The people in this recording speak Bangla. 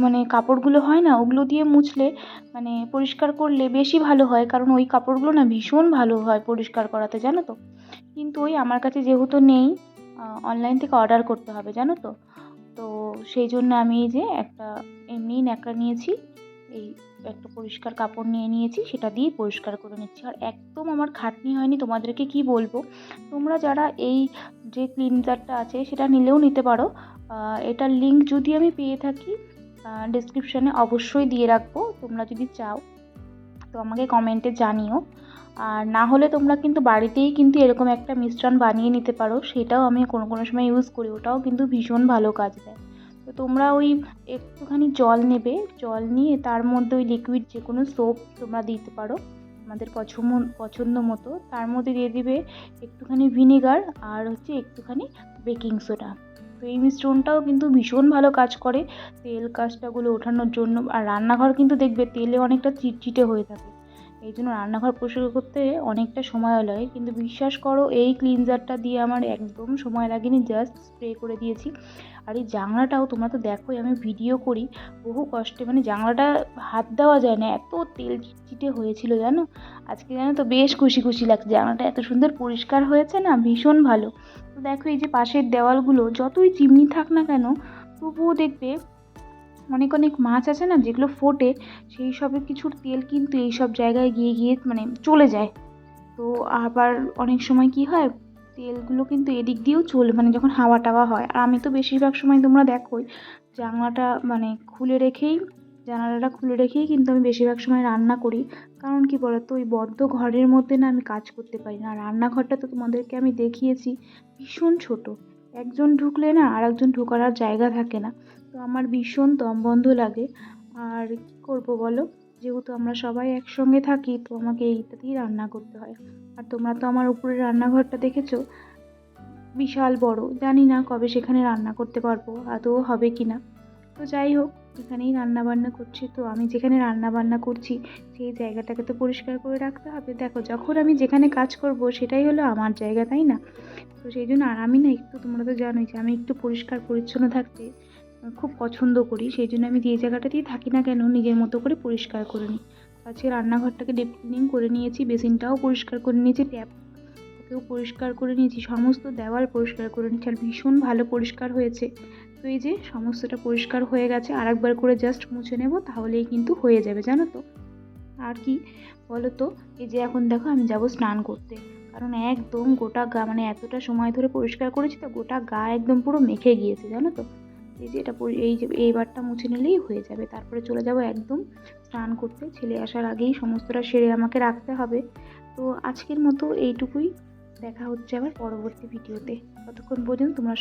মানে কাপড়গুলো হয় না, ওগুলো দিয়ে মুছলে মানে পরিষ্কার করলে বেশি ভালো হয়, কারণ ওই কাপড়গুলো না ভীষণ ভালো হয় পরিষ্কার করাতে, জানো তো। কিন্তু ওই আমার কাছে যেহেতু নেই, অনলাইন থেকে অর্ডার করতে হবে, জানো তো। তো সেই জন্য আমি এই যে একটা এমনি ন্যাকড়া নিয়েছি, এই একটা পরিষ্কার কাপড় নিয়ে নিয়েছি, সেটা দিয়েই পরিষ্কার করে নিচ্ছি। আর একদম আমার খাটনি হয়নি, তোমাদেরকে কি বলবো। তোমরা যারা এই যে ক্লিনজারটা আছে সেটা নিলেও নিতে পারো। এটার লিঙ্ক যদি আমি পেয়ে থাকি ডেসক্রিপশানে অবশ্যই দিয়ে রাখবো, তোমরা যদি চাও তো আমাকে কমেন্টে জানিও। আর না হলে তোমরা কিন্তু বাড়িতেই কিন্তু এরকম একটা মিশ্রণ বানিয়ে নিতে পারো, সেটাও আমি কোনো কোনো সময় ইউজ করি, ওটাও কিন্তু ভীষণ ভালো কাজ দেয়। তো তোমরা ওই একটুখানি জল নেবে, জল নিয়ে তার মধ্যে ওই লিকুইড যে কোনো সোপ তোমরা দিতে পারো আমাদের পছন্দ মতো। তার মধ্যে দিয়ে দিবে একটুখানি ভিনেগার আর হচ্ছে একটুখানি বেকিং সোডা। তো এই মিশ্রণটাও কিন্তু ভীষণ ভালো কাজ করে তেল কাজটাগুলো ওঠানোর জন্য। আর রান্নাঘর কিন্তু দেখবে তেলে অনেকটা চিটচিটে হয়ে থাকে, এই জন্য রান্নাঘর পরিষ্কার করতে অনেকটা সময়ও লাগে। কিন্তু বিশ্বাস করো এই ক্লিনজারটা দিয়ে আমার একদম সময় লাগেনি, জাস্ট স্প্রে করে দিয়েছি। আর এই জানলাটাও তোমরা তো দেখোই, আমি ভিডিও করি বহু কষ্টে, মানে জানলাটা হাত দেওয়া যায় না, এত তেল চিটচিটে হয়েছিল জানো। আজকে জানো তো বেশ খুশি খুশি লাগছে, জানলাটা এত সুন্দর পরিষ্কার হয়েছে না, ভীষণ ভালো। তো দেখো এই যে পাশের দেওয়ালগুলো যতই চিমনি থাক না কেন, তবুও দেখবে অনেক অনেক মাছ আছে না যেগুলো ফোটে, সেই সবের কিছুর তেল কিন্তু এই সব জায়গায় গিয়ে গিয়ে মানে চলে যায়। তো আবার অনেক সময় কি হয়, তেলগুলো কিন্তু এদিক দিয়েও চলে, মানে যখন হাওয়া টাওয়া হয়। আর আমি তো বেশিরভাগ সময় তোমরা দেখোই জানলাটা মানে খুলে রেখেই, জানালাটা খুলে রেখেই কিন্তু আমি বেশিরভাগ সময় রান্না করি। কারণ কি বলতো, ওই বদ্ধ ঘরের মধ্যে না আমি কাজ করতে পারি না। রান্নাঘরটা তো তোমাদেরকে আমি দেখিয়েছি ভীষণ ছোট, একজন ঢুকলে না আর একজন ঢোকার আর জায়গা থাকে না। তো আমার ভীষণ দমবন্ধ লাগে। আর কি করব বলো, যেহেতু আমরা সবাই একসঙ্গে থাকি তো আমাকে এইটাতেই রান্না করতে হয়। আর তোমরা তো আমার উপরের রান্নাঘরটা দেখেছো, বিশাল বড়, জানি না কবে সেখানে রান্না করতে পারবো, আদৌ হবে কি না। তো যাই হোক, এখানেই রান্না বান্না করছি, তো আমি যেখানে রান্না বান্না করছি সেই জায়গাটাকে তো পরিষ্কার করে রাখতে হবে। দেখো যখন আমি যেখানে কাজ করব সেটাই হলো আমার জায়গা, তাই না। তো সেই জন্য আর আমি না একটু, তোমরা তো জানোই যে আমি একটু পরিষ্কার পরিচ্ছন্ন থাকতে খুব পছন্দ করি, সেই জন্য আমি যে জায়গাটাতেই থাকি না কেন নিজের মতো করে পরিষ্কার করে নিই। আজকে রান্নাঘরটাকে ডিপ ক্লিনিং করে নিয়েছি, বেসিনটাও পরিষ্কার করে নিয়েছি, ট্যাপটাকেও পরিষ্কার করে নিয়েছি, সমস্ত দেওয়াল পরিষ্কার করে নিয়েছি, আর ভীষণ ভালো পরিষ্কার হয়েছে। তো এই যে সমস্তটা পরিষ্কার হয়ে গেছে, আর একবার করে জাস্ট মুছে নেব, তাহলেই কিন্তু হয়ে যাবে, জানো তো। আর কি বলো তো, এই যে এখন দেখো আমি যাব স্নান করতে, কারণ একদম গোটা গা, মানে এতটা সময় ধরে পরিষ্কার করেছি তো গোটা গা একদম পুরো মেখে গিয়েছে, জানো তো। এই যে এই যে এইবারটা মুছে নিলেই হয়ে যাবে, তারপরে চলে যাব একদম স্নান করতে। ছেলে আসার আগেই সমস্তটা সেরে আমাকে রাখতে হবে। তো আজকের মতো এইটুকুই, দেখা হচ্ছে আবার পরবর্তী ভিডিওতে। ততক্ষণ পর্যন্ত তোমরা